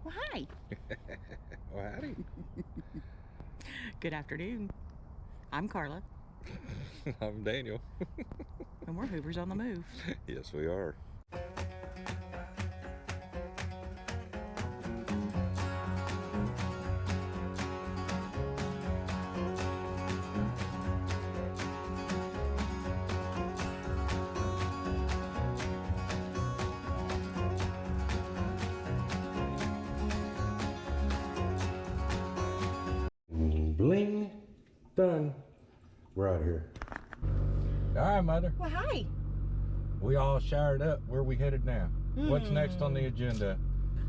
Well, hi. Well, howdy. Good afternoon. I'm Carla. I'm Daniel. And we're Hoovers on the Move. Yes, we are. Bling. Done. We're out here. All right, Mother. Well, hi. We all showered up. Where we headed now? What's next on the agenda?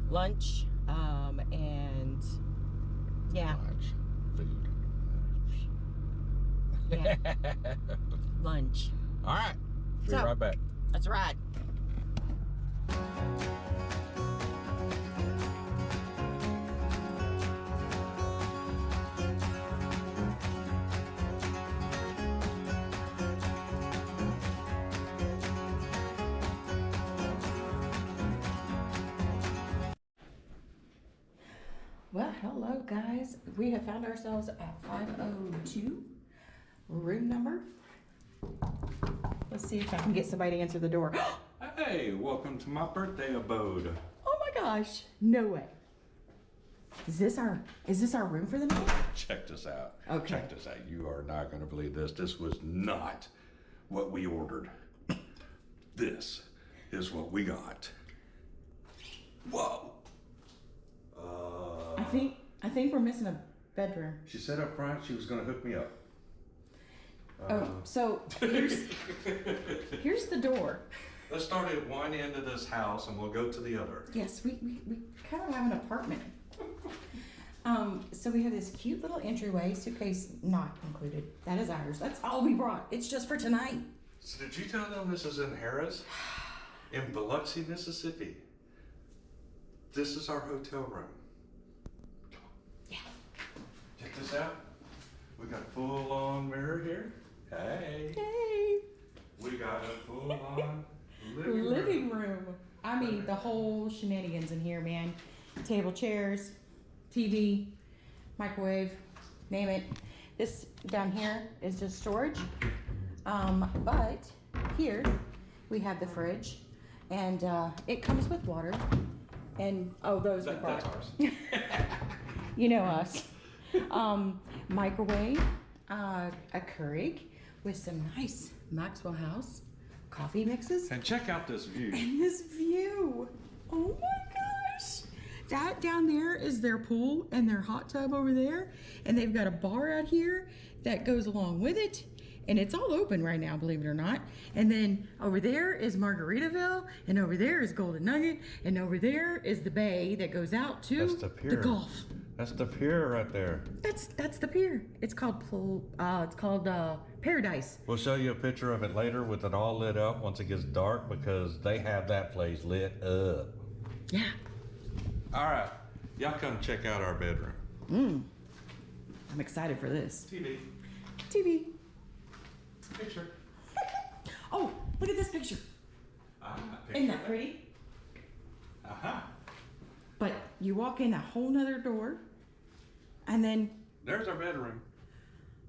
Lunch, and yeah. Lunch. Food. Yeah. Lunch. All right. Be So, right back. Let's ride. Well, hello guys. We have found ourselves at 502 room number. Let's see if I can get somebody to answer the door. Hey, welcome to my birthday abode. Oh my gosh, no way. Is this our room for the night? Check this out. Okay. Check this out. You are not going to believe this. This was not what we ordered. This is what we got. Whoa. I think we're missing a bedroom. She said up front she was going to hook me up. So here's the door. Let's start at one end of this house and we'll go to the other. Yes, we kind of have an apartment. So we have this cute little entryway, suitcase not included. That is ours. That's all we brought. It's just for tonight. So did you tell them this is in HARRAH'S? In Biloxi, Mississippi. This is our hotel room. Yeah. Check this out. We got a full-on mirror here. Hey. Hey. We got a full-on Living room. I mean, the whole shenanigans in here, man. Table, chairs, TV, microwave, name it. This down here is just storage. But here we have the fridge, and it comes with water. And oh, those we brought. That's ours. You know us. Microwave, a Keurig with some nice Maxwell House coffee mixes. And check out this view. And this view. Oh my gosh. That down there is their pool and their hot tub over there. And they've got a bar out here that goes along with it. And it's all open right now, believe it or not. And then over there is Margaritaville, and over there is Golden Nugget, and over there is the bay that goes out to That's the pier. the Gulf. That's the pier right there. That's the pier. It's called Paradise. We'll show you a picture of it later with it all lit up once it gets dark because they have that place lit up. Yeah. All right, y'all come check out our bedroom. I'm excited for this. TV. Picture. Oh, look at this picture. Isn't that pretty? Uh-huh. But you walk in a whole nother door, and then, There's our bedroom.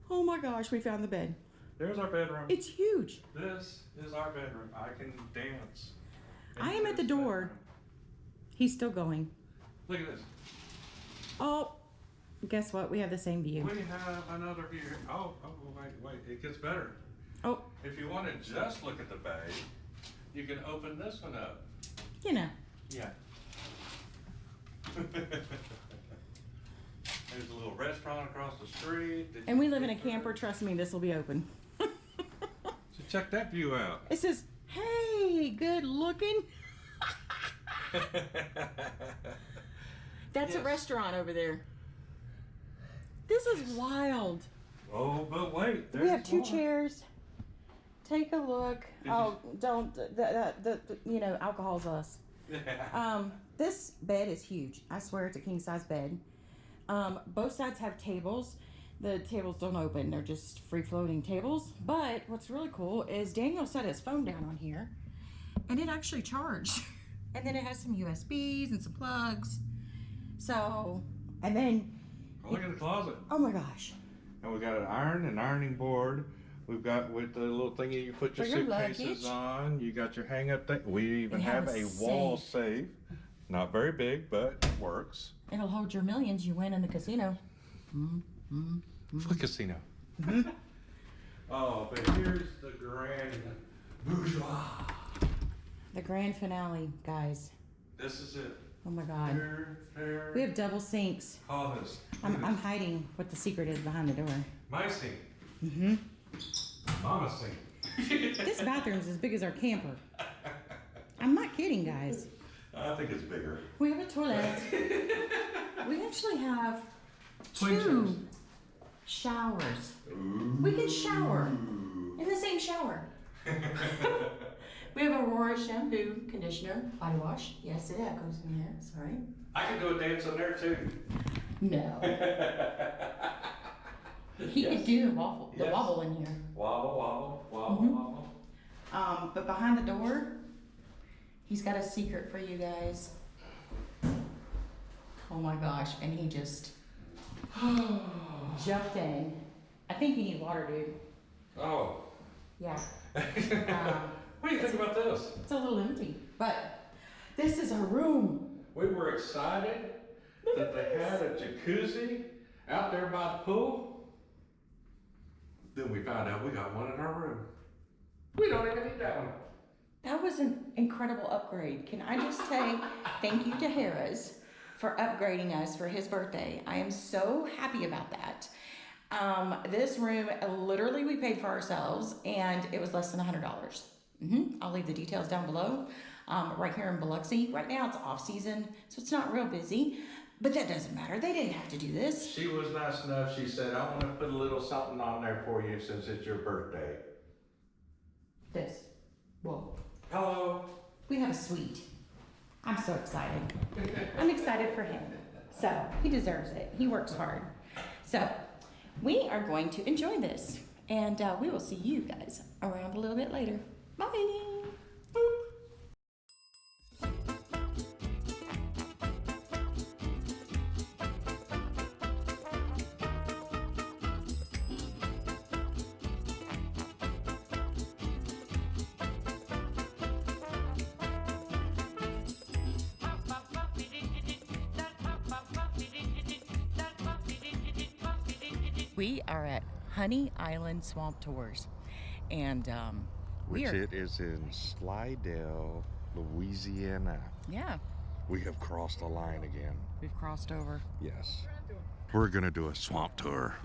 oh my gosh, we found the bed. There's our bedroom. It's huge. This is our bedroom. I can dance. I am at the door. He's still going. Look at this. Oh, guess what? We have the same view. We have another view. Oh, wait. It gets better. Oh, If you want to just look at the bay, you can open this one up. you know. Yeah. There's a little restaurant across the street. And we live in a camper. Trust me, this will be open. So check that view out. It says, hey, good looking. That's a Yes. restaurant over there. This is wild. Oh, but wait. We have there's two more. chairs. Take a look. Did Oh, don't. You know, alcohol's us. This bed is huge. I swear it's a king size bed. Both sides have tables. The tables don't open. They're just free floating tables. But what's really cool is Daniel set his phone down on here and it actually charged. And then it has some USBs and some plugs. So, and then, Oh, look at the closet. oh my gosh. And we got an ironing board. We've got with the little thingy you put your For your suitcases luggage. on. You got your hang up thing. We even We have have a a wall safe. Not very big, but it works. It'll hold your millions you win in the casino. For the casino. Oh, but here's the grand bourgeois. The grand finale, guys. This is it. Oh my God. Here, We have double sinks. all this. I'm hiding what the secret is behind the door. My sink. Mm-hmm. Mama's sink. This bathroom's as big as our camper. I'm not kidding, guys. I think it's bigger. We have a toilet. We actually have Twin two showers. Ooh. We can shower in the same shower. We have Aurora shampoo, conditioner, body wash. Yes, it echoes in here. Sorry. I can do a dance on there too. No. He Yes. could do the wobble, Yes. wobble in here. Wobble, wobble, wobble, Mhm. wobble. But behind the door, he's got a secret for you guys. Oh my gosh, and he just jumped in. I think you need water, dude. Oh. Yeah. What do you think about this? It's a little empty, but this is our room. We were excited that they had a jacuzzi out there by the pool. Then we found out we got one in our room. We don't even need that one. That was an incredible upgrade. Can I just say thank you to HARRAH'S for upgrading us for his birthday. I am so happy about that. This room, literally we paid for ourselves and it was less than $100. I'll leave the details down below. Right here in Biloxi. Right now it's off season, so it's not real busy, but that doesn't matter. They didn't have to do this. She was nice enough. She said, I want to put a little something on there for you since it's your birthday. This. Whoa. Hello. We have a suite. I'm so excited. I'm excited for him. So he deserves it. He works hard. So we are going to enjoy this, and we will see you guys around a little bit later. Bye. We are at Honey Island Swamp Tours, and Which it is in Slidell, Louisiana. Yeah, We have crossed the line again. we've crossed over. Yes. We're gonna do a swamp tour.